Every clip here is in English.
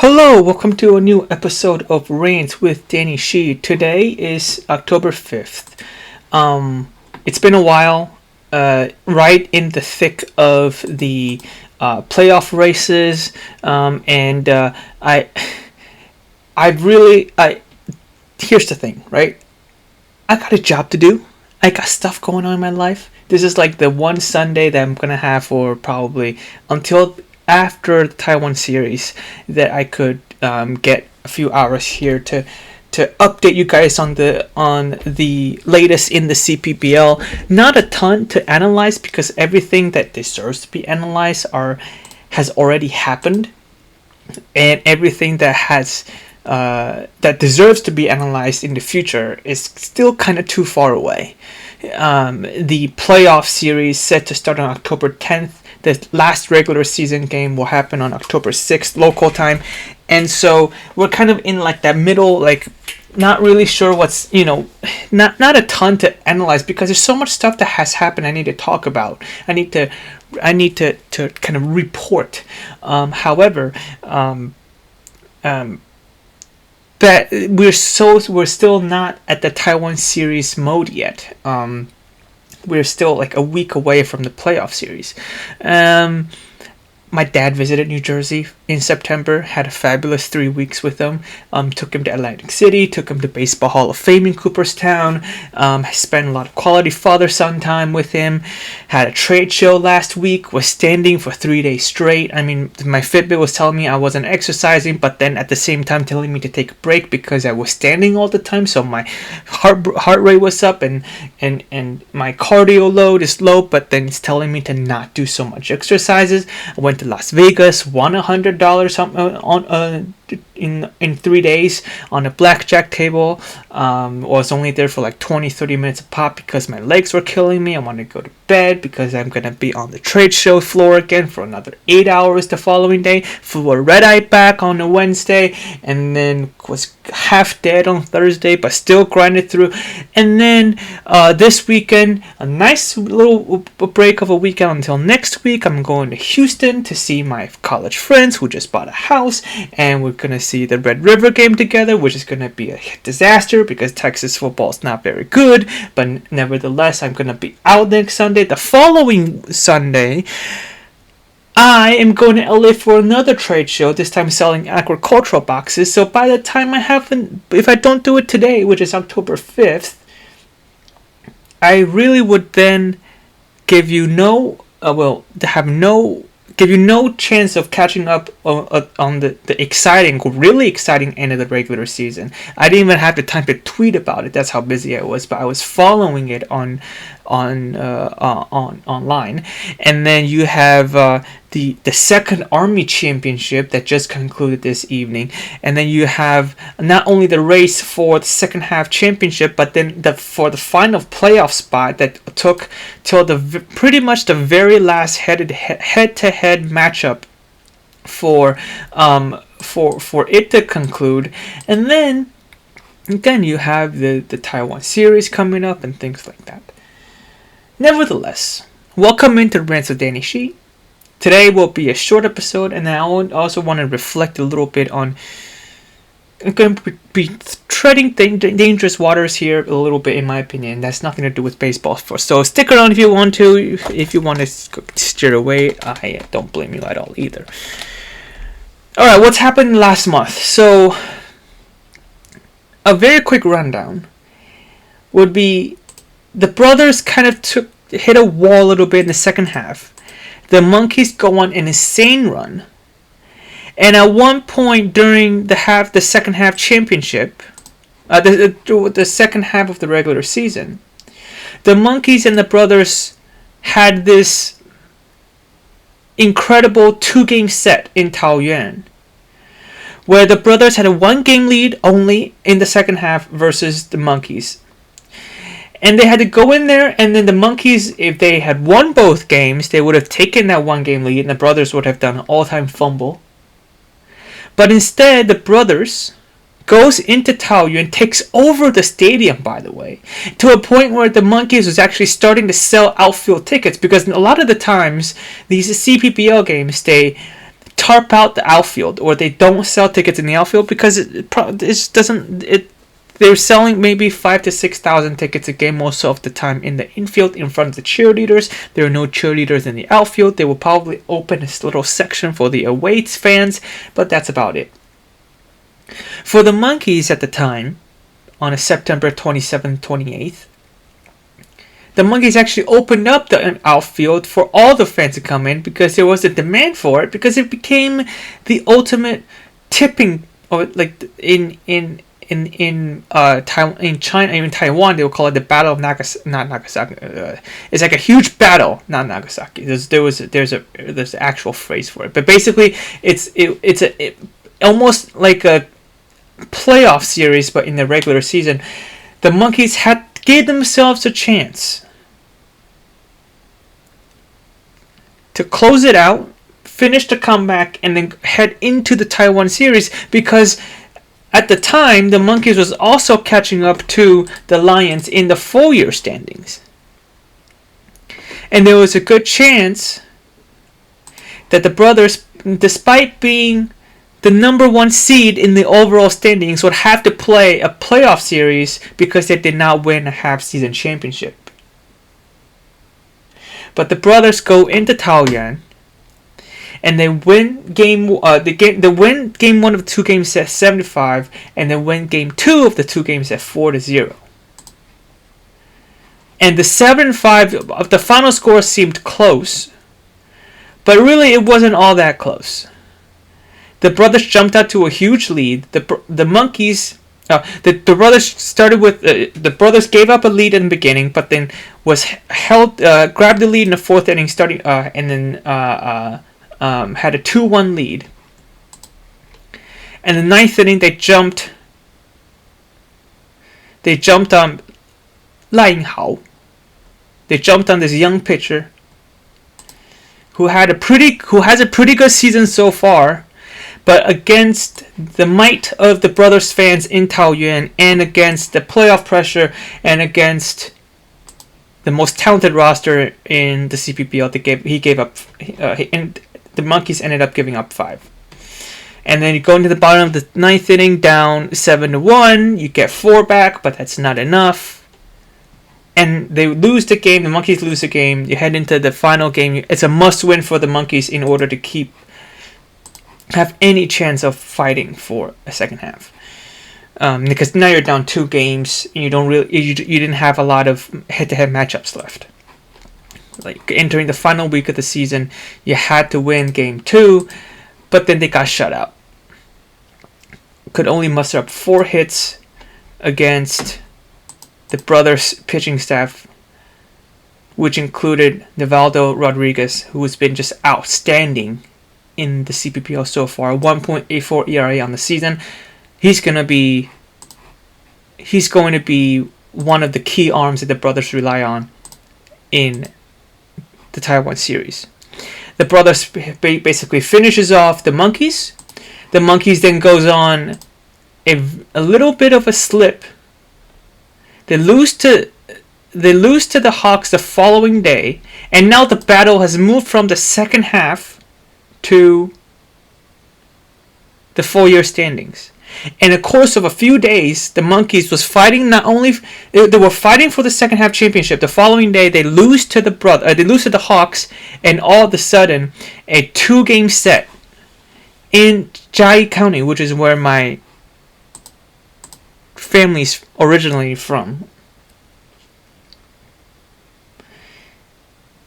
Hello, welcome to a new episode of Reigns with Danny Shi. Today is October 5th. It's been a while, right in the thick of the playoff races, and here's the thing, right? I got a job to do. I got stuff going on in my life. This is like the one Sunday that I'm gonna have for probably until after the Taiwan series that I could get a few hours here to update you guys on the latest in the CPBL. Not a ton to analyze because everything that deserves to be analyzed has already happened, and everything that deserves to be analyzed in the future is still kind of too far away. The playoff series set to start on October 10th. The last regular season game will happen on October 6th local time. And so we're kind of in like that middle, like not really sure what's, not a ton to analyze because there's so much stuff that has happened I need to talk about. I need to kind of report. However, that we're still not at the Taiwan series mode yet. We're still like a week away from the playoff series. My dad visited New Jersey in September, had a fabulous 3 weeks with him. Took him to Atlantic City, took him to Baseball Hall of Fame in Cooperstown, spent a lot of quality father-son time with him, had a trade show last week, was standing for 3 days straight. I mean, my Fitbit was telling me I wasn't exercising, but then at the same time telling me to take a break because I was standing all the time, so my heart rate was up and my cardio load is low, but then it's telling me to not do so much exercises. I went to Las Vegas, won $100 in 3 days on a blackjack table. Was only there for like 20-30 minutes a pop because my legs were killing me. I wanted to go to bed because I'm gonna be on the trade show floor again for another 8 hours the following day. Flew a red eye back on a Wednesday, and then was half dead on Thursday, but still grinded through. And then this weekend, a nice little break of a weekend until next week. I'm going to Houston to see my college friends who just bought a house, and we're gonna see the Red River game together, which is gonna be a disaster because Texas football is not very good, but nevertheless I'm gonna be out next Sunday. The following Sunday I am going to LA for another trade show, this time selling agricultural boxes. So by the time if I don't do it today, which is October 5th, I really would then give you no chance of catching up on the really exciting end of the regular season. I didn't even have the time to tweet about it. That's how busy I was. But I was following it on online. And then you have the second Army Championship that just concluded this evening. And then you have not only the race for the second half championship, but then for the final playoff spot that took till pretty much the very last head-to-head matchup for it to conclude. And then again you have the Taiwan series coming up and things like that. Nevertheless, welcome into Rants with Danny Shi. Today will be a short episode, and I also want to reflect a little bit on. I'm going to be treading dangerous waters here a little bit, in my opinion. That's nothing to do with baseball. So stick around if you want to. If you want to steer away, I don't blame you at all either. All right, what's happened last month? So, a very quick rundown would be the brothers kind of hit a wall a little bit in the second half. The Monkeys go on an insane run. And at one point during the second half championship, the second half of the regular season, the Monkeys and the brothers had this incredible 2-game set in Taoyuan, where the brothers had a 1-game lead only in the second half versus the Monkeys. And they had to go in there, and then the Monkeys, if they had won both games, they would have taken that 1-game lead, and the brothers would have done an all-time fumble. But instead, the brothers goes into Taoyuan and takes over the stadium, by the way, to a point where the Monkeys was actually starting to sell outfield tickets, because a lot of the times, these CPBL games, they tarp out the outfield, or they don't sell tickets in the outfield because it doesn't. They're selling maybe 5,000 to 6,000 tickets a game most of the time in the infield in front of the cheerleaders. There are no cheerleaders in the outfield. They will probably open this little section for the away fans, but that's about it. For the Monkeys at the time, on a September 27th, 28th, the Monkeys actually opened up the outfield for all the fans to come in because there was a demand for it, because it became the ultimate tipping, or like in China, even Taiwan, they would call it the Battle of Nagasaki. It's like a huge battle, not Nagasaki. There's an actual phrase for it, but basically it's almost like a playoff series, but in the regular season. The Monkeys gave themselves a chance to close it out, finish the comeback, and then head into the Taiwan series, because at the time the Monkeys was also catching up to the Lions in the full-year standings. And there was a good chance that the brothers, despite being the number one seed in the overall standings, would have to play a playoff series because they did not win a half-season championship. But the brothers go into Taoyuan, and they win game one of the 2 games at 7-5, and then win game 2 of the 2 games at 4-0. And the 7-5 of the final score seemed close, but really it wasn't all that close. The brothers jumped out to a huge lead. The Monkeys, the brothers started with the brothers gave up a lead in the beginning, but then was grabbed the lead in the 4th inning, and then had a 2-1 lead. And the 9th inning they jumped on Lai Yinghao. They jumped on this young pitcher who has a pretty good season so far. But against the might of the brothers' fans in Taoyuan, and against the playoff pressure, and against the most talented roster in the CPBL, and the Monkeys ended up giving up 5. And then you go into the bottom of the 9th inning, down 7-1. You get 4 back, but that's not enough. And they lose the game. The Monkeys lose the game. You head into the final game. It's a must-win for the Monkeys in order to have any chance of fighting for a second half, because now you're down 2 games and you didn't have a lot of head-to-head matchups left. Like entering the final week of the season, you had to win game 2, but then they got shut out. Could only muster up 4 hits against the brothers' pitching staff, which included Nivaldo Rodriguez, who has been just outstanding in the CPBL so far. 1.84 ERA on the season. He's going to be one of the key arms that the brothers rely on in the Taiwan series. The brothers basically finishes off the Monkeys. The Monkeys then goes on a little bit of a slip. They lose to the Hawks the following day, and now the battle has moved from the second half to the full-year standings. In the course of a few days, the Monkeys was fighting they were fighting for the second half championship. The following day, they lose to the Hawks, and all of a sudden, a 2-game set in Jiayi County, which is where my family's originally from.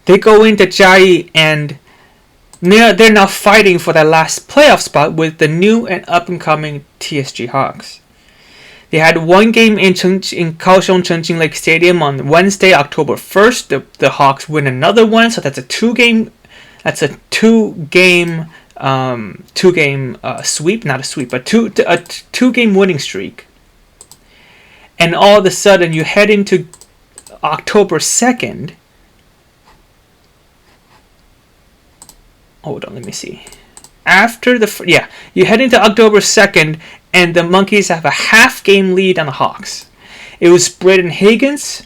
They go into Jiayi, and they're now fighting for that last playoff spot with the new and up-and-coming TSG Hawks. They had 1 game in Kaohsiung Chengqing Lake Stadium on Wednesday, October 1st. The Hawks win another one, so that's a 2-game sweep, not a sweep, but a 2-game winning streak. And all of a sudden, you head into October 2nd. Hold on, let me see. You head into October 2nd, and the Monkeys have a half-game lead on the Hawks. It was Braden Higgins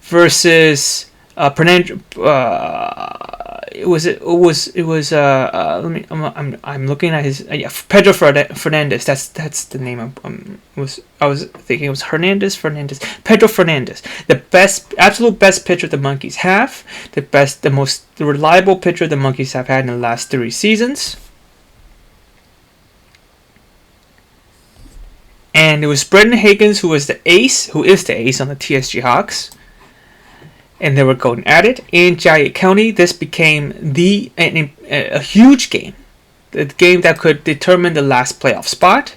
versus Let me. I'm looking at his. Yeah, Pedro Fernandez. That's the name. I was thinking it was Fernandez. Pedro Fernandez, the absolute best pitcher the Monkeys have, the most reliable pitcher the Monkeys have had in the last 3 seasons. And it was Brendan Higgins who is the ace on the TSG Hawks. And they were going at it in Giant County. This became a huge game, the game that could determine the last playoff spot.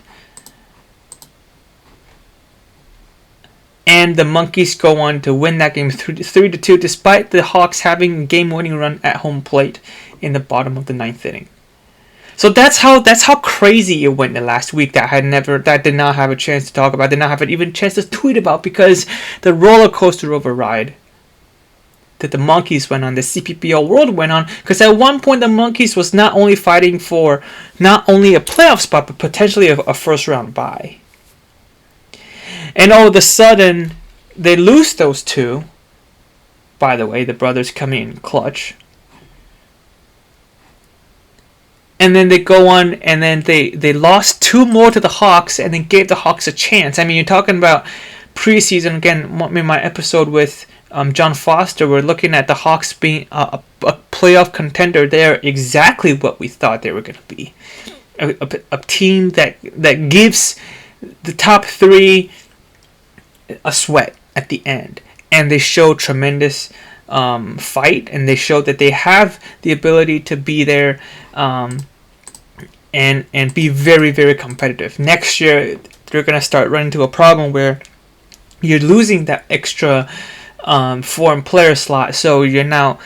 And the Monkeys go on to win that game 3-2, despite the Hawks having a game-winning run at home plate in the bottom of the 9th inning. So that's how crazy it went the last week. That did not have a chance to talk about, did not have even a chance to tweet about, because the roller coaster of a ride that the Monkeys went on, the CPBL World went on, because at one point the Monkeys was not only fighting for not only a playoff spot, but potentially a first round bye. And all of a sudden, they lose those 2. By the way, the brothers come in clutch. And then they go on, and then they lost 2 more to the Hawks, and then gave the Hawks a chance. I mean, you're talking about preseason, again, in my episode with John Foster, we're looking at the Hawks being a playoff contender. They're exactly what we thought they were going to be. A team that gives the top 3 a sweat at the end. And they show tremendous fight, and they show that they have the ability to be there and be very, very competitive. Next year, they're going to start running into a problem where you're losing that extra foreign player slot, so you're now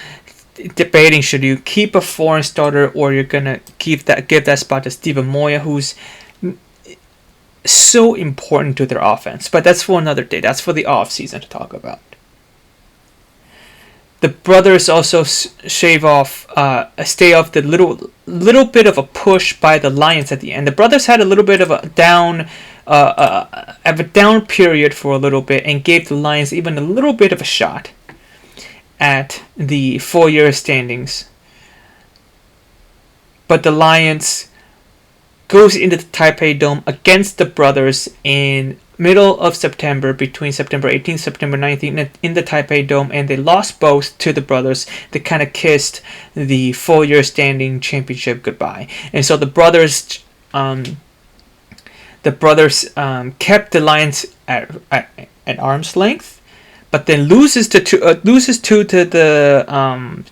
debating, should you keep a foreign starter, or you're gonna give that spot to Steven Moya, who's so important to their offense. But that's for another day. That's for the off season to talk about. The brothers also stay off the little bit of a push by the Lions at the end. The brothers had a little bit of a down period for a little bit, and gave the Lions even a little bit of a shot at the full-year standings. But the Lions goes into the Taipei Dome against the brothers in middle of September, between September 18th, September 19th, in the Taipei Dome, and they lost both to the brothers. They kind of kissed the full-year standing championship goodbye. And so the brothers kept the Lions at arm's length, but then loses two to the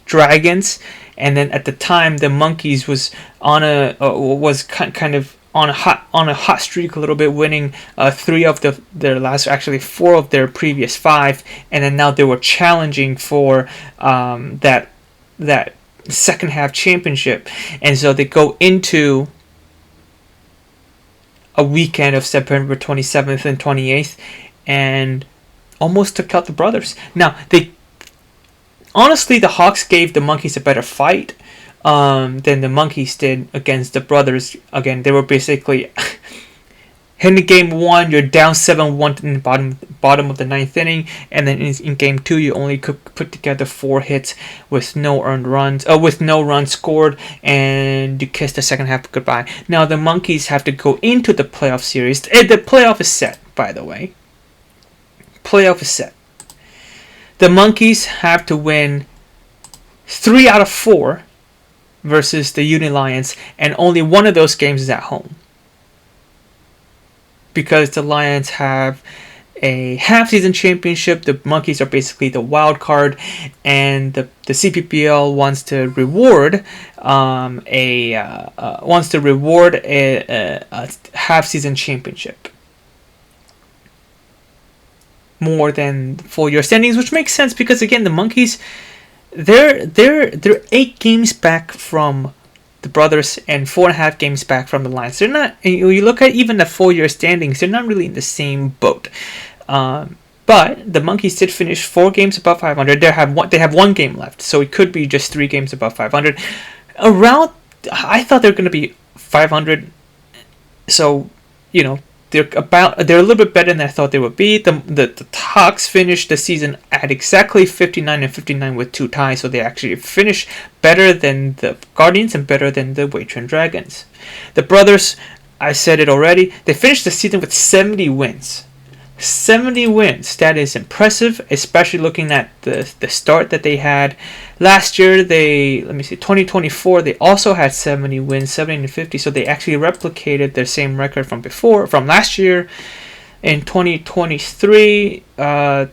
Dragons. And then at the time, the Monkeys was kind of on a hot streak a little bit, winning 4 of their previous 5, and then now they were challenging for that second half championship, and so they go into a weekend of September 27th and 28th, and almost took out the brothers. Now honestly, the Hawks gave the Monkeys a better fight than the Monkeys did against the brothers. Again, they were basically in game 1, you're down 7-1 in the bottom of the 9th inning, and then in game 2, you only could put together 4 hits with no runs scored, and you kiss the second half goodbye. Now the Monkeys have to go into the playoff series. The playoff is set, by the way. Playoff is set. The Monkeys have to win 3 out of 4 versus the Uni Lions, and only one of those games is at home, because the Lions have a half-season championship. The Monkeys are basically the wild card, and the CPBL wants to reward a half-season championship more than full-year standings, which makes sense because, again, the Monkeys, they're 8 games back from the brothers and 4.5 games back from the Lions. They're not. You look at even the full-year standings; they're not really in the same boat. But the Monkeys did finish 4 games above 500. They have 1 game left, so it could be just 3 games above 500. I thought they were going to be 500. So they're a little bit better than I thought they would be. The Hawks finished the season at exactly 59-59 with 2 ties, so they actually finished better than the Guardians and better than the Wei-Chuan Dragons. The brothers, I said it already, they finished the season with 70 wins. 70 wins. That is impressive, especially looking at the start that they had last year. 2024, they also had 70 wins, 70-50, so they actually replicated their same record from last year. In 2023, the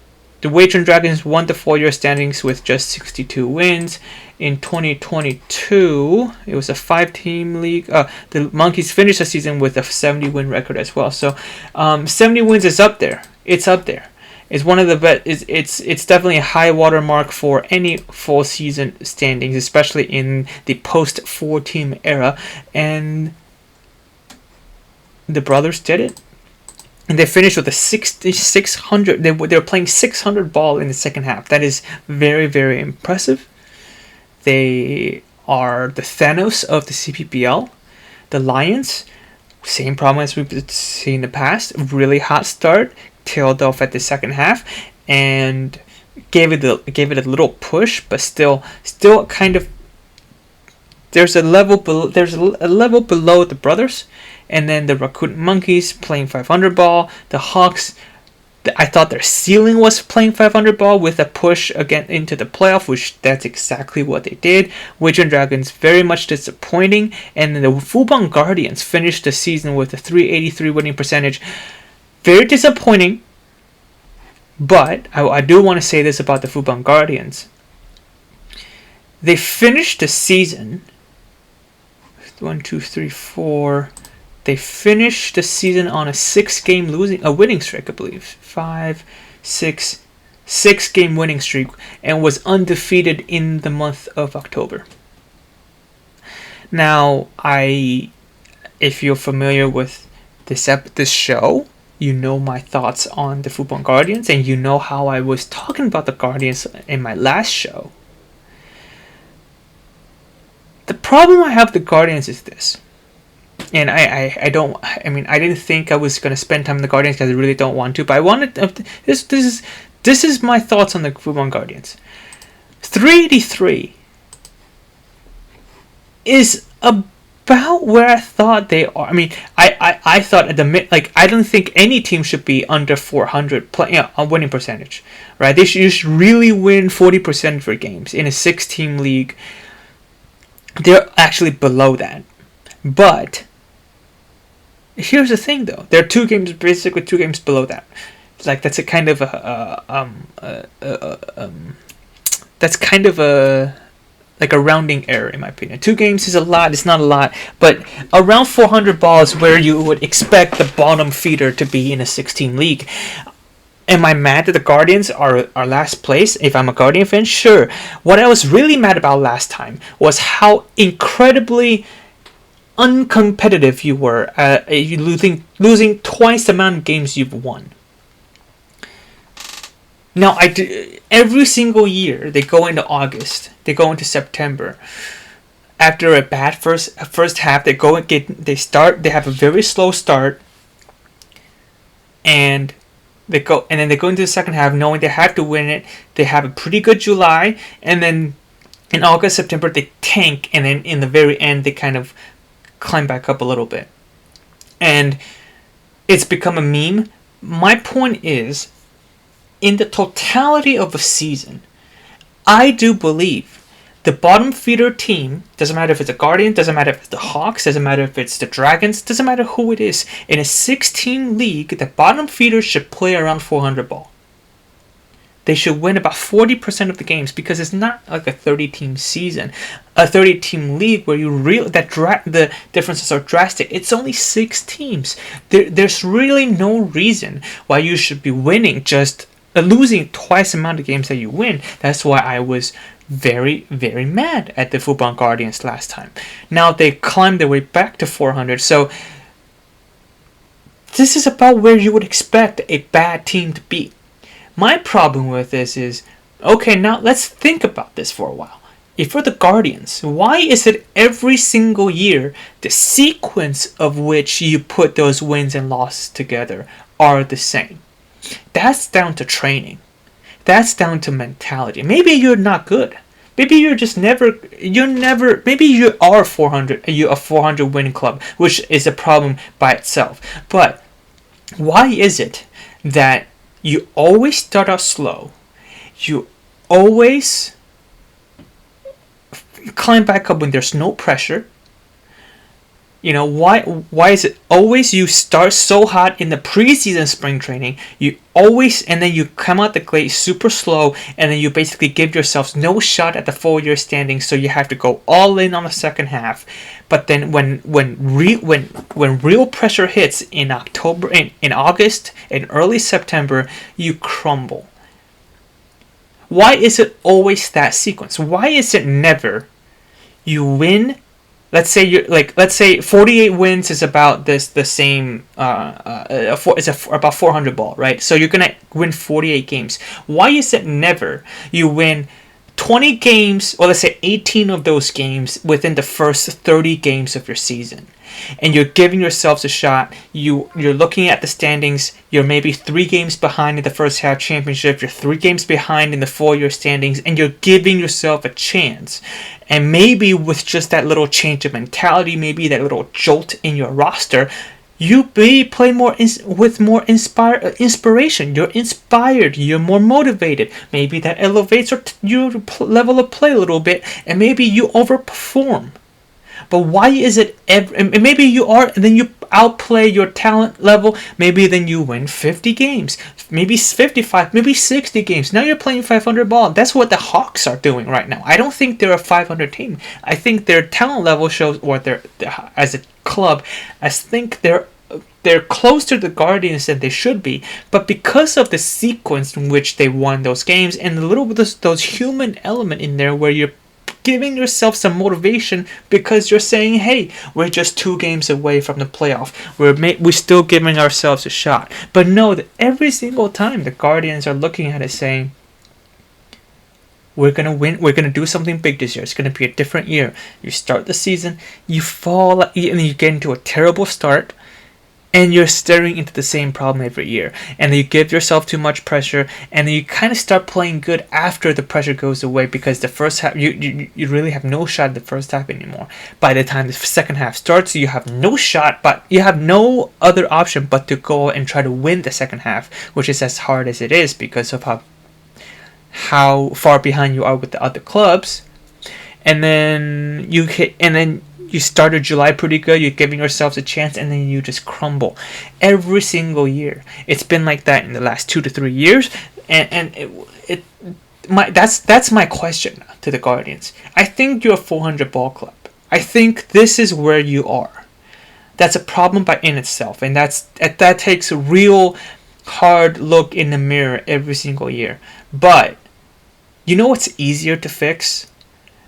Wei-Chuan Dragons won the 4-year standings with just 62 wins. In 2022, it was a 5-team league. The Monkeys finished the season with a 70-win record as well. So, 70 wins is up there. It's up there. It's one of the best. It's definitely a high watermark for any full season standings, especially in the post 4-team era. And the brothers did it. And they finished with a 600. They were playing 600 ball in the second half. That is very, very impressive. They are the Thanos of the CPBL. The Lions, same problem as we've seen in the past. Really hot start, tailed off at the second half, and gave it a little push, but still kind of. There's a level below the brothers, and then the Raccoon Monkeys playing 500 ball. The Hawks, I thought their ceiling was playing 500 ball with a push again into the playoff, which that's exactly what they did. Wei-Chuan Dragons very much disappointing, and then the Fubon Guardians finished the season with a 383 winning percentage. Very disappointing, but I do want to say this about the Fubon Guardians. They finished the season 1, 2, 3, 4. They finished the season on a 6-game winning streak, I believe. 5, 6, 6-game winning streak, and was undefeated in the month of October. Now, if you're familiar with this show, you know my thoughts on the Fubon Guardians, and you know how I was talking about the Guardians in my last show. The problem I have with the Guardians is this. And I didn't think I was going to spend time on the Guardians because I really don't want to, but I wanted this is my thoughts on the Fubon Guardians. 383 is about where I thought they are. I mean, I thought at the I don't think any team should be under 400 on winning percentage, right? They should really win 40% of their games in a 6-team league. They're actually below that, but here's the thing, though. They're 2 games, basically 2 games below that. Like that's a kind of that's kind of a rounding error in my opinion. 2 games is a lot. It's not a lot, but around 400 balls where you would expect the bottom feeder to be in a 6-team league. Am I mad that the Guardians are last place? If I'm a Guardian fan, sure. What I was really mad about last time was how incredibly uncompetitive you were. You losing twice the amount of games you've won. Now, every single year they go into August, they go into September. After a bad first half, they have a very slow start, and they go into the second half knowing they have to win it. They have a pretty good July, and then in August, September they tank, and then in the very end they kind of climb back up a little bit. And it's become a meme. My point is, in the totality of a season, I do believe the bottom feeder team, doesn't matter if it's a Guardian, doesn't matter if it's the Hawks, doesn't matter if it's the Dragons, doesn't matter who it is. In a 6-team league, the bottom feeder should play around 400 ball. They should win about 40% of the games, because it's not like a 30-team season, a 30-team league where the differences are drastic. It's only 6 teams. There's really no reason why you should be winning losing twice the amount of games that you win. That's why I was very, very mad at the Fubon Guardians last time. Now they climbed their way back to 400. So this is about where you would expect a bad team to be. My problem with this is, okay, now let's think about this for a while. For the Guardians, why is it every single year the sequence of which you put those wins and losses together are the same? That's down to training. That's down to mentality. Maybe you're not good. Maybe you're just never. Maybe you are 400. You're a 400 win club, which is a problem by itself. But why is it that you always start out slow? You always climb back up when there's no pressure. Why is it always you start so hot in the preseason spring training, and then you come out the gate super slow, and then you basically give yourselves no shot at the full year standings, so you have to go all in on the second half. But then when real pressure hits in August and early September, you crumble. Why is it always that sequence? Why is it never you win? Let's say 48 wins is about the same. It's about 400 ball, right? So you're gonna win 48 games. Why is it never you win 20 games, or let's say 18 of those games within the first 30 games of your season, and you're giving yourselves a shot? You're looking at the standings. You're maybe 3 games behind in the first half championship. You're 3 games behind in the full year standings, and you're giving yourself a chance. And maybe with just that little change of mentality, maybe that little jolt in your roster, you may play with more inspiration. You're inspired. You're more motivated. Maybe that elevates your level of play a little bit, and maybe you overperform. But why is it and maybe you are, and then you outplay your talent level, maybe then you win 50 games, maybe 55, maybe 60 games. Now you're playing 500 ball. That's what the Hawks are doing right now. I don't think they're a 500 team. I think their talent level shows, or they're as a club, I think they're closer to the Guardians than they should be, but because of the sequence in which they won those games, and a little bit of those human element in there where you're giving yourself some motivation, because you're saying, hey, we're just 2 games away from the playoff. We're still giving ourselves a shot. But no, that every single time the Guardians are looking at it saying, we're going to win. We're going to do something big this year. It's going to be a different year. You start the season, you fall, and you get into a terrible start, and you're staring into the same problem every year. And then you give yourself too much pressure, and then you kind of start playing good after the pressure goes away, because the first half, you really have no shot at the first half anymore. By the time the second half starts, you have no shot, but you have no other option but to go and try to win the second half, which is as hard as it is because of how far behind you are with the other clubs. And then you started July pretty good, you're giving yourselves a chance, and then you just crumble every single year. It's been like that in the last 2 to 3 years, and that's my question to the Guardians. I think you're a 400 ball club. I think this is where you are. That's a problem in itself, and that takes a real hard look in the mirror every single year. But you know what's easier to fix?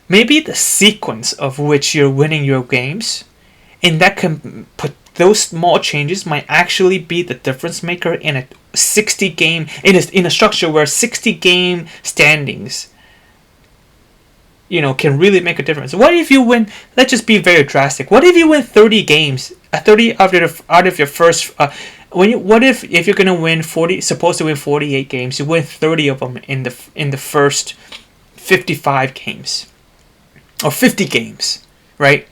Maybe the sequence of which you're winning your games, and that can put those small changes might actually be the difference maker in a 60 game in a structure where 60 game standings can really make a difference. What if you win? Let's just be very drastic. What if you win 30 games? 30 out of your first. What if you're gonna win 40? Supposed to win 48 games, you win 30 of them in the first 55 games. Or 50 games, right?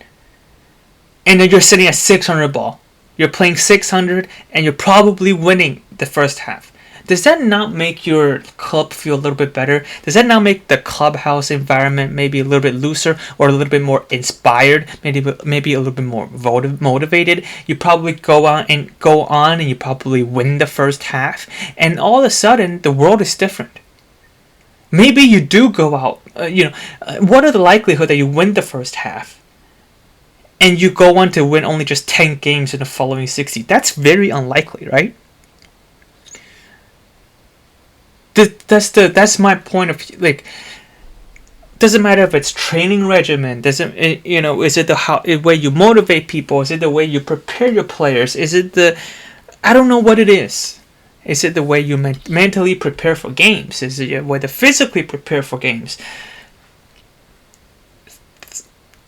And then you're sitting at 600 ball. You're playing 600, and you're probably winning the first half. Does that not make your club feel a little bit better? Does that not make the clubhouse environment maybe a little bit looser, or a little bit more inspired? Maybe a little bit more motivated? You probably go on and you probably win the first half, and all of a sudden the world is different. Maybe you do go out, what are the likelihood that you win the first half and you go on to win only just 10 games in the following 60? That's very unlikely, right? That's my point of doesn't matter if it's training regimen, is it the way you motivate people, is it the way you prepare your players, is it I don't know what it is. Is it the way you mentally prepare for games? Is it the way to physically prepare for games?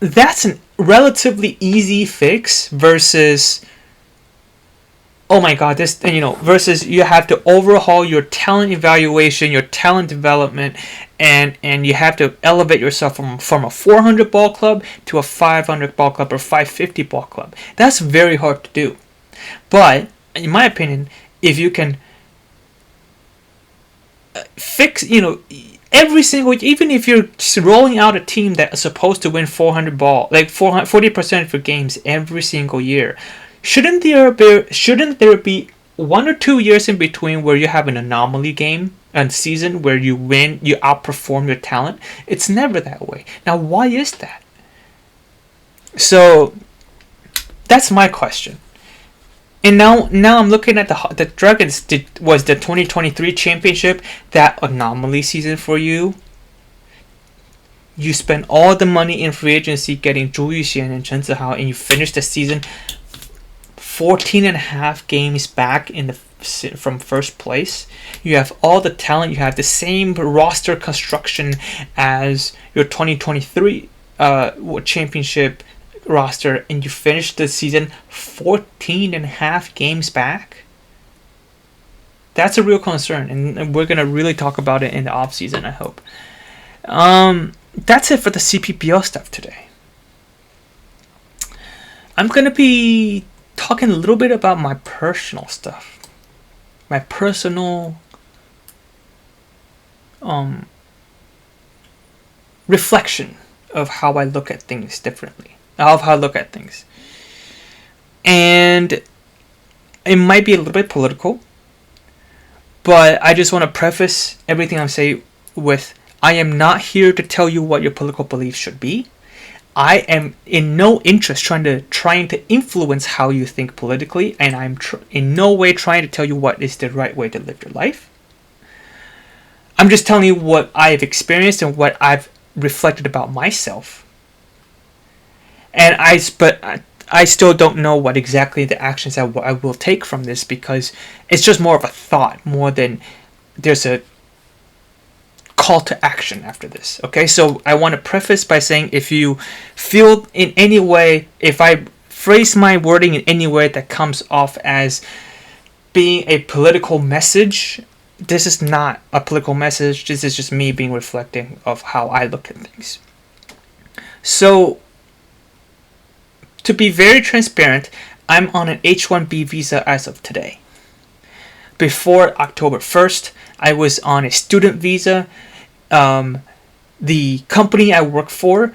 that's a relatively easy fix versus, oh my god, this, versus you have to overhaul your talent evaluation, your talent development, and you have to elevate yourself from a 400 ball club to a 500 ball club or 550 ball club. That's very hard to do. But in my opinion, if you can fix, every single, even if you're rolling out a team that is supposed to win 400 ball, like 40% of your games every single year, shouldn't there be 1 or 2 years in between where you have an anomaly game and season where you win, you outperform your talent? It's never that way. Now, why is that? So that's my question. And now I'm looking at the Dragons. Was the 2023 championship that anomaly season for you? You spent all the money in free agency getting Zhu Yuxian and Chen Zihao, and you finished the season 14 and a half games back from first place. You have all the talent. You have the same roster construction as your 2023 championship roster, and you finished the season 14 and a half games back. That's a real concern, and we're gonna really talk about it in the off season, I hope. That's it for the CPBL stuff today. I'm gonna be talking a little bit about my personal stuff, my personal reflection of how I look at things differently. Of how I look at things. And it might be a little bit political, but I just want to preface everything I'm saying with, I am not here to tell you what your political beliefs should be. I am in no interest trying to influence how you think politically, and I'm in no way trying to tell you what is the right way to live your life. I'm just telling you what I've experienced and what I've reflected about myself. And I still don't know what exactly the actions I will take from this, because it's just more of a thought more than there's a call to action after this. Okay, so I want to preface by saying, if you feel in any way, if I phrase my wording in any way that comes off as being a political message, this is not a political message. This is just me being reflecting of how I look at things. So, to be very transparent, I'm on an H-1B visa as of today. Before October 1st, I was on a student visa. The company I work for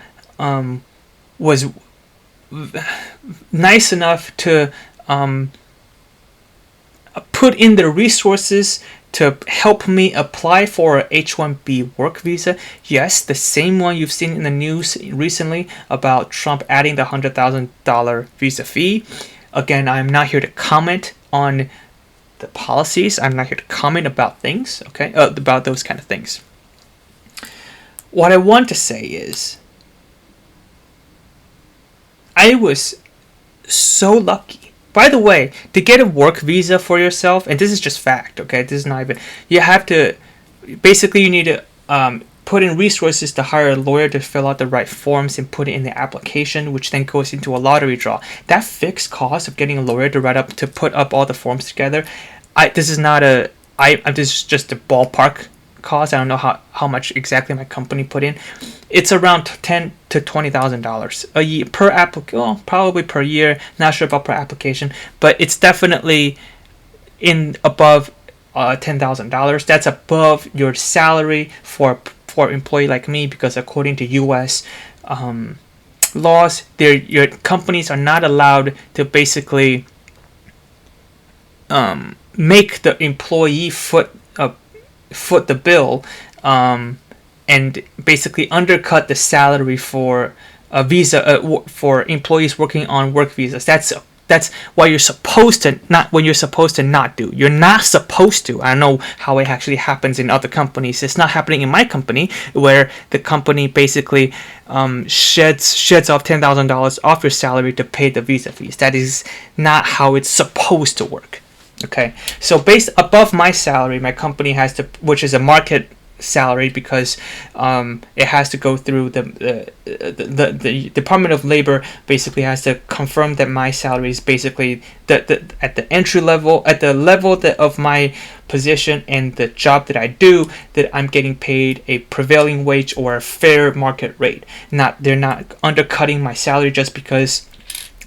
was nice enough to put in the resources to help me apply for a H-1B work visa. Yes, the same one you've seen in the news recently about Trump adding the $100,000 visa fee. Again, I'm not here to comment on the policies. I'm not here to comment about things, okay? About those kind of things. What I want to say is, I was so lucky. By the way, to get a work visa for yourself, and this is just fact, okay? This is not even... You have to... Basically, you need to put in resources to hire a lawyer to fill out the right forms and put it in the application, which then goes into a lottery draw. That fixed cost of getting a lawyer to put up all the forms together, this is not a... this is just a ballpark cost. I don't know how much exactly my company put in. It's around $10,000 to $20,000 a year per application. Well, probably per year. Not sure about per application, but it's definitely above $10,000. That's above your salary for an employee like me, because according to U.S. Laws, your companies are not allowed to basically make the employee foot the bill and basically undercut the salary for a visa for employees working on work visas. That's what you're supposed to not do. You're not supposed to. I don't know how it actually happens in other companies. It's not happening in my company, where the company basically sheds off $10,000 off your salary to pay the visa fees. That is not how it's supposed to work. Okay, so based above my salary, my company has to, which is a market salary because it has to go through the Department of Labor. Basically has to confirm that my salary is basically at the entry level, at the level of my position and the job that I do, that I'm getting paid a prevailing wage or a fair market rate. They're not undercutting my salary just because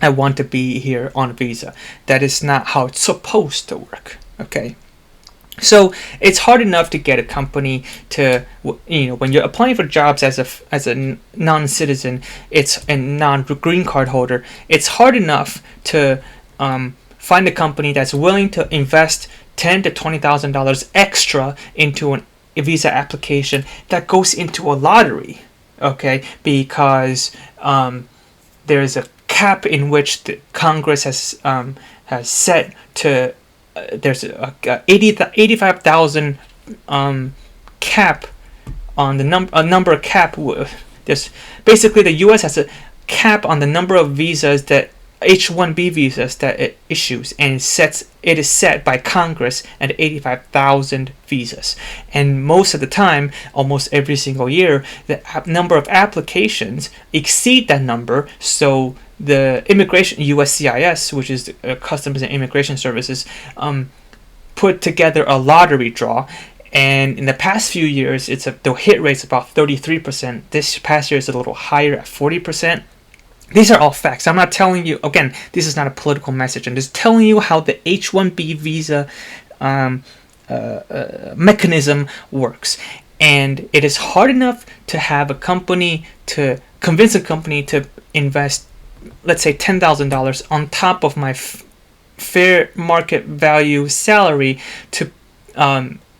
I want to be here on a visa. That is not how it's supposed to work. Okay. So it's hard enough to get a company to, when you're applying for jobs as a non-citizen, it's a non-green card holder. It's hard enough to find a company that's willing to invest $10,000 to $20,000 extra into a visa application that goes into a lottery. Okay, because there's a cap in which the Congress has set to. There's a 85,000 cap on the number cap. There's basically the U.S. has a cap on the number of visas that H-1B visas that it issues, and it is set by Congress at 85,000 visas. And most of the time, almost every single year, the number of applications exceed that number. So the immigration, USCIS, which is Customs and Immigration Services, put together a lottery draw. And in the past few years, the hit rate's about 33%. This past year is a little higher at 40%. These are all facts. I'm not telling you, again, this is not a political message. I'm just telling you how the H-1B visa mechanism works. And it is hard enough to convince a company to invest, let's say, $10,000 on top of my fair market value salary to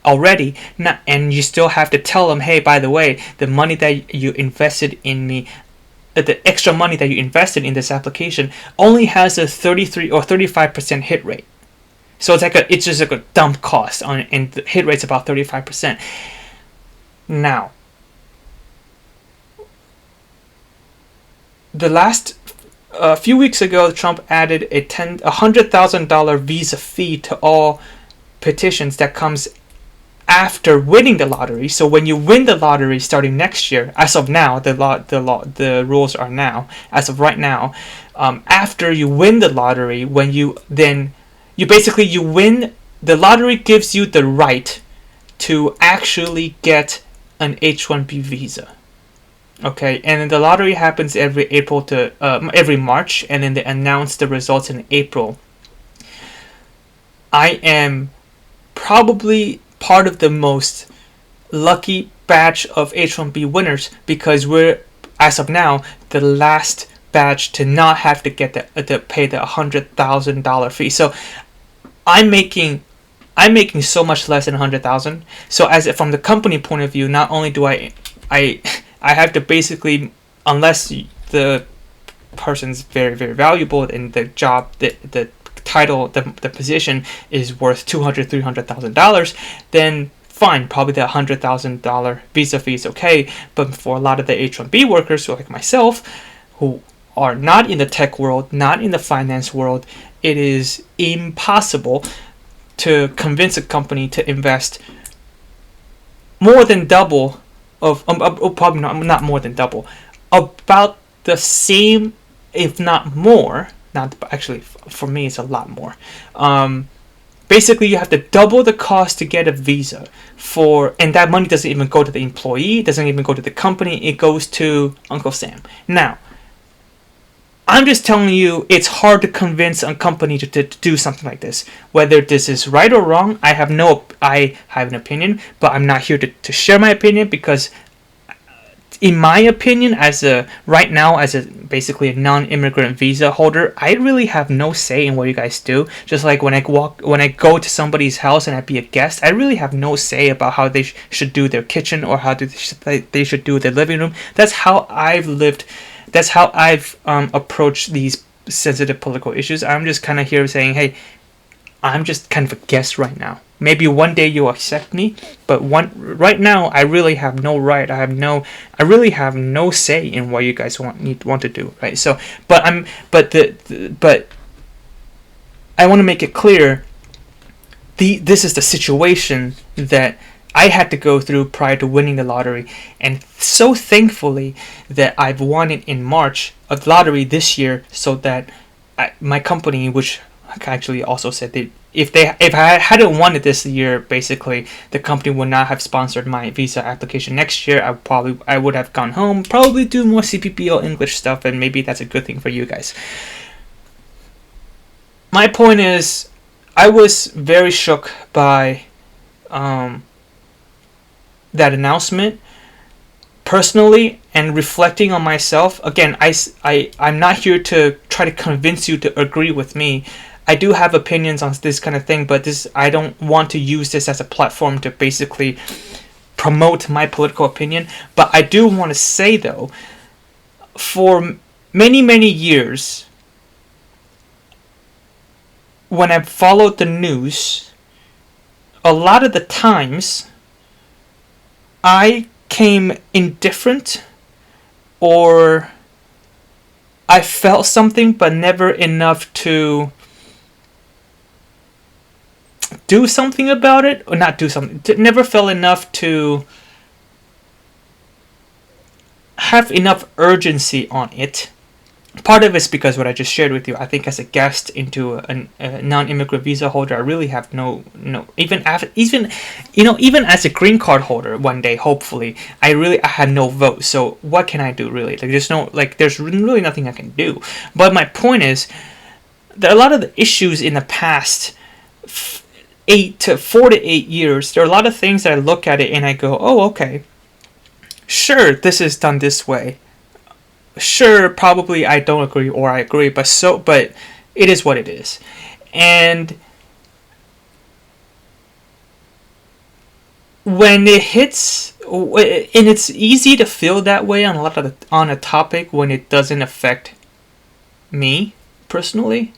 already. And you still have to tell them, hey, by the way, the money that you invested in me, the extra money that you invested in this application only has a 33 or 35% hit rate. So it's just like a dump cost and the hit rate's about 35%. Now, a few weeks ago, Trump added a $100,000 visa fee to all petitions that comes after winning the lottery. So when you win the lottery starting next year, as of now, the rules are now, as of right now, after you win the lottery, when you win, the lottery gives you the right to actually get an H-1B visa. Okay, and then the lottery happens every March, and then they announce the results in April. I am probably part of the most lucky batch of H-1B winners because we're, as of now, the last batch to not have to pay the $100,000 fee. So I'm making so much less than $100,000. So from the company point of view, not only do I have to basically, unless the person's very, very valuable and the job, the title, the position is worth $200,000-$300,000, then fine, probably the $100,000 visa fee is okay. But for a lot of the H-1B workers, like myself, who are not in the tech world, not in the finance world, it is impossible to convince a company to invest more than double of probably not more than double, about the same, if not more. Not actually, for me, it's a lot more. Basically, you have to double the cost to get a visa and that money doesn't even go to the employee, doesn't even go to the company. It goes to Uncle Sam. Now, I'm just telling you, it's hard to convince a company to do something like this. Whether this is right or wrong, I have an opinion, but I'm not here to share my opinion because, in my opinion, right now, as basically a non-immigrant visa holder, I really have no say in what you guys do. Just like when I go to somebody's house and I be a guest, I really have no say about how they should do their kitchen or how they should do their living room. That's how I've lived. That's how I've approached these sensitive political issues. I'm just kind of here saying, hey, I'm just kind of a guest right now. Maybe one day you'll accept me, but right now I really have no right. I really have no say in what you guys want to do, right? So, but I want to make it clear. This is the situation that I had to go through prior to winning the lottery. And so thankfully that I've won it in March of the lottery this year, so that my company, which actually also said that if I hadn't won it this year, basically the company would not have sponsored my visa application next year. I would have gone home, probably do more CPBL English stuff, and maybe that's a good thing for you guys. My point is, I was very shook by that announcement personally, and reflecting on myself. Again, I'm not here to try to convince you to agree with me. I do have opinions on this kind of thing, but I don't want to use this as a platform to basically promote my political opinion. But I do want to say, though, for many, many years, when I followed the news, a lot of the times I came indifferent, or I felt something but never enough to do something about it, or not do something. Never felt enough to have enough urgency on it. Part of it's because what I just shared with you. I think as a guest into a non-immigrant visa holder, I really have no even as a green card holder one day, hopefully, I had no vote. So what can I do really? There's really nothing I can do. But my point is that a lot of the issues in the past 4 to 8 years, there are a lot of things that I look at it and I go, oh, okay, sure, this is done this way. Sure, probably I don't agree or I agree, but it is what it is. And when it hits, and it's easy to feel that way on a topic when it doesn't affect me personally.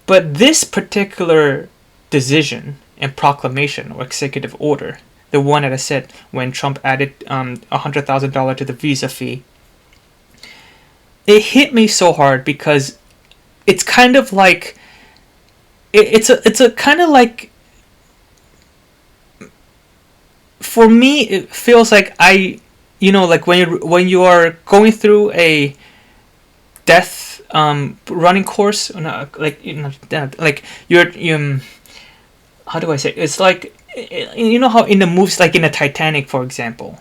But this particular decision and proclamation or executive order, the one that I said when Trump added $100,000 to the visa fee, it hit me so hard because it's kind of like it's a kind of like, for me it feels like like when you are going through a death running course, like you're how do I say it? It's like, how in the movies, like in the Titanic, for example,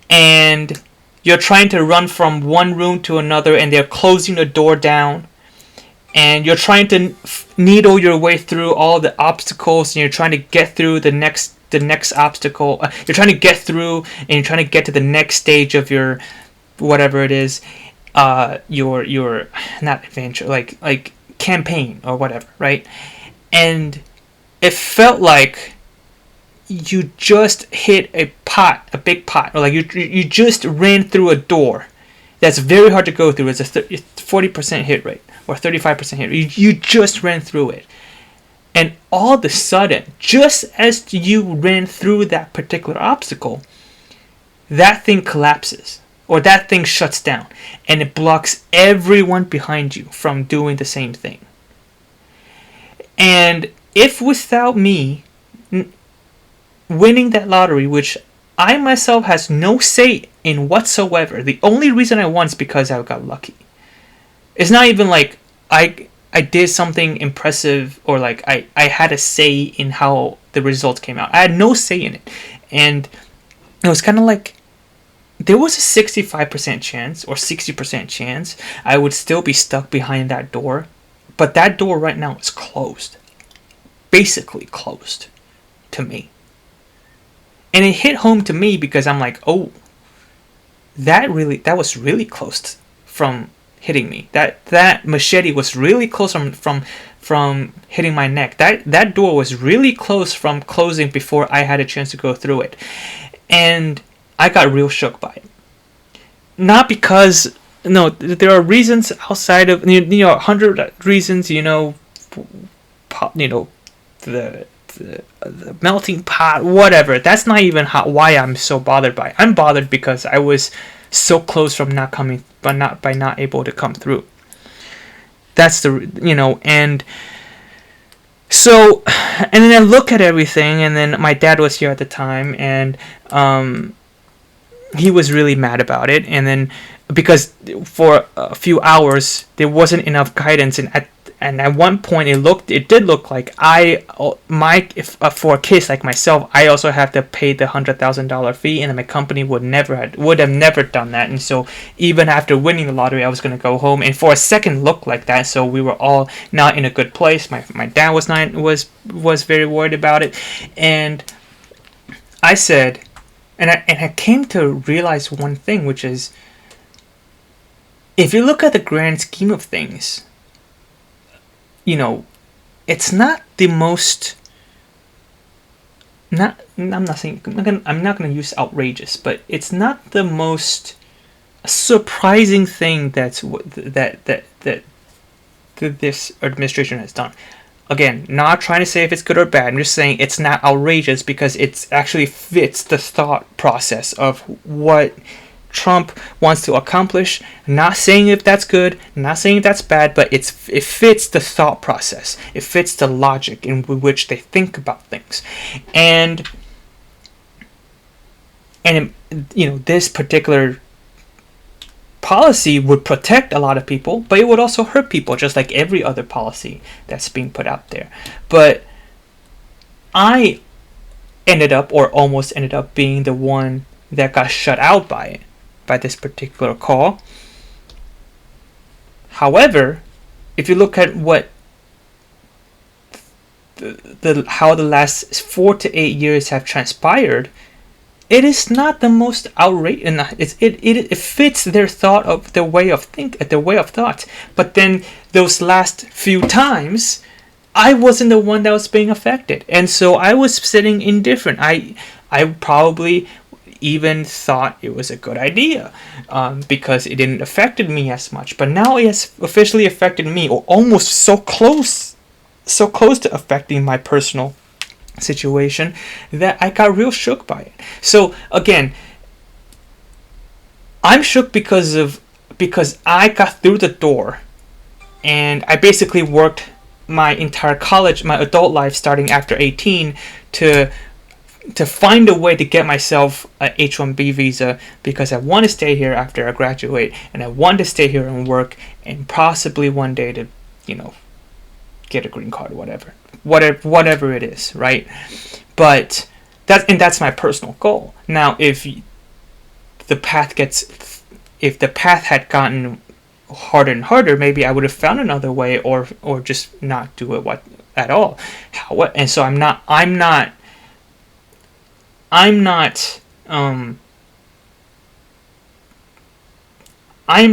and you're trying to run from one room to another, and they're closing the door down, and you're trying to needle your way through all the obstacles, and you're trying to get through the next obstacle. You're trying to get through, and you're trying to get to the next stage of your whatever it is, your not adventure, like campaign or whatever, right? And it felt like you just hit a big pot, or like you just ran through a door that's very hard to go through. It's a 40% hit rate or 35% hit rate. You just ran through it, and all of a sudden, just as you ran through that particular obstacle, that thing collapses, or that thing shuts down, and it blocks everyone behind you from doing the same thing. And if without me winning that lottery, which I myself has no say in whatsoever, the only reason I won is because I got lucky. It's not even like I did something impressive, or like I had a say in how the results came out. I had no say in it. And it was kind of like there was a 65% chance or 60% chance I would still be stuck behind that door. But that door right now is closed. Basically closed to me. And it hit home to me because I'm like, oh, that was really close from hitting me. That machete was really close from hitting my neck. That door was really close from closing before I had a chance to go through it. And I got real shook by it. Not because, no, there are reasons outside of, 100 reasons, the melting pot, whatever. That's not even why I'm so bothered by it. I'm bothered because I was so close from not coming, but not able to come through. That's and So, and then I look at everything, and then my dad was here at the time, and he was really mad about it. And then because for a few hours there wasn't enough guidance, and at one point it did look like for a case like myself, I also have to pay the $100,000 fee, and my company would have never done that. And so even after winning the lottery, I was going to go home, and for a second looked like that. So we were all not in a good place. My dad was very worried about it, and I said, and I came to realize one thing, which is, if you look at the grand scheme of things, it's not the most. I'm not saying I'm not gonna use outrageous, but it's not the most surprising thing that this administration has done. Again, not trying to say if it's good or bad. I'm just saying it's not outrageous because it actually fits the thought process of what Trump wants to accomplish. Not saying if that's good, not saying if that's bad, but it fits the thought process. It fits the logic in which they think about things, and this particular policy would protect a lot of people, but it would also hurt people, just like every other policy that's being put out there. But I almost ended up being the one that got shut out by this particular call. However, if you look at what how the last 4 to 8 years have transpired, it is not the most outrageous. It fits their thought of their way of thought. But then those last few times, I wasn't the one that was being affected, and so I was sitting indifferent. I probably even thought it was a good idea because it didn't affected me as much. But now it has officially affected me, or almost so close to affecting my personal situation, that I got real shook by it. So again, I'm shook because I got through the door, and I basically worked my entire my adult life, starting after 18, to find a way to get myself a H-1B visa, because I want to stay here after I graduate, and I want to stay here and work, and possibly one day to get a green card or whatever it is, right? But that's my personal goal. Now, if the path had gotten harder and harder, maybe I would have found another way, or just not do it at all. And so I'm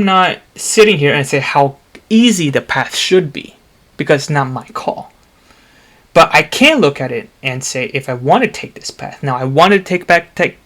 not sitting here and say how easy the path should be, because it's not my call. But I can look at it and say, if I want to take this path, now I wanted to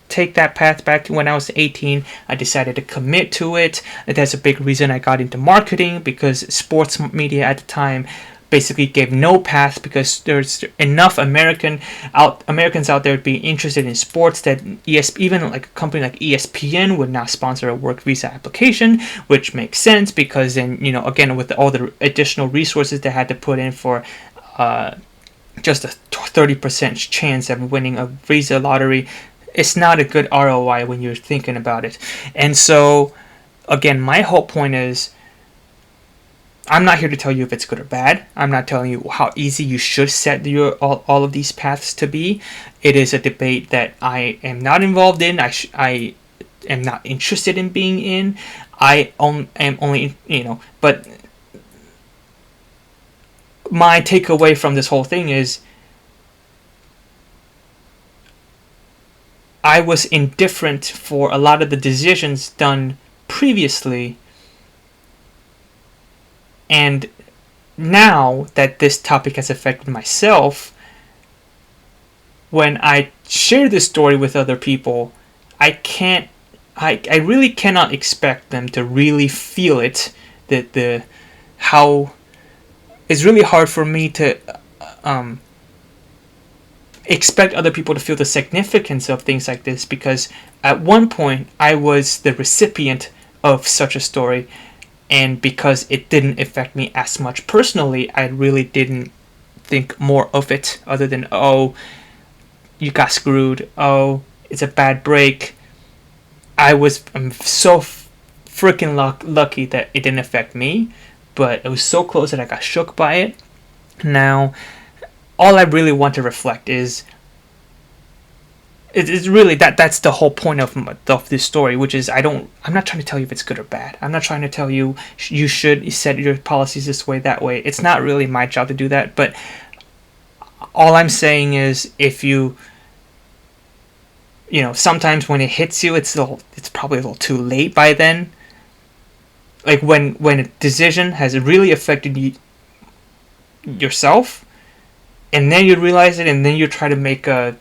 take that path back to when I was 18. I decided to commit to it. That's a big reason I got into marketing, because sports media at the time basically gave no path, because there's enough Americans out there being interested in sports that even like a company like ESPN would not sponsor a work visa application, which makes sense, because then again, with all the additional resources they had to put in for just a 30% chance of winning a visa lottery, it's not a good ROI when you're thinking about it. And so again, my whole point is, I'm not here to tell you if it's good or bad. I'm not telling you how easy you should set all of these paths to be. It is a debate that I am not involved in. I am not interested in being in. I am only, but my takeaway from this whole thing is, I was indifferent for a lot of the decisions done previously. And now that this topic has affected myself, when I share this story with other people, I really cannot expect them to really feel it. It's really hard for me to expect other people to feel the significance of things like this, because at one point I was the recipient of such a story. And because it didn't affect me as much personally, I really didn't think more of it other than, oh, you got screwed. Oh, it's a bad break. I'm so freaking lucky that it didn't affect me, but it was so close that I got shook by it. Now, all I really want to reflect is it's really that's the whole point of this story, which is I'm not trying to tell you if it's good or bad. I'm not trying to tell you you should set your policies this way, that way. It's not really my job to do that, but all I'm saying is if you sometimes when it hits you, it's probably a little too late by then. Like when a decision has really affected yourself, and then you realize it, and then you try to make a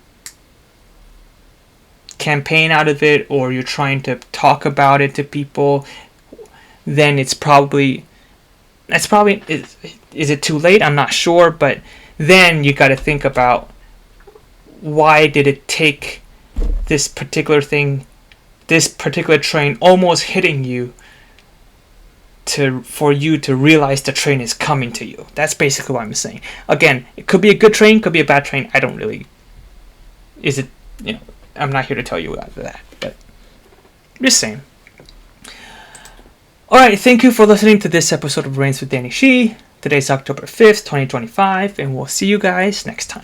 campaign out of it, or you're trying to talk about it to people, then is it too late? I'm not sure, but then you got to think about why did it take this particular train almost hitting you for you to realize the train is coming to you. That's basically what I'm saying. Again, it could be a good train, could be a bad train. I don't really. I'm not here to tell you that, but I'm just saying. Alright, thank you for listening to this episode of Brains with Danny Shi. Today's October 5th, 2025, and we'll see you guys next time.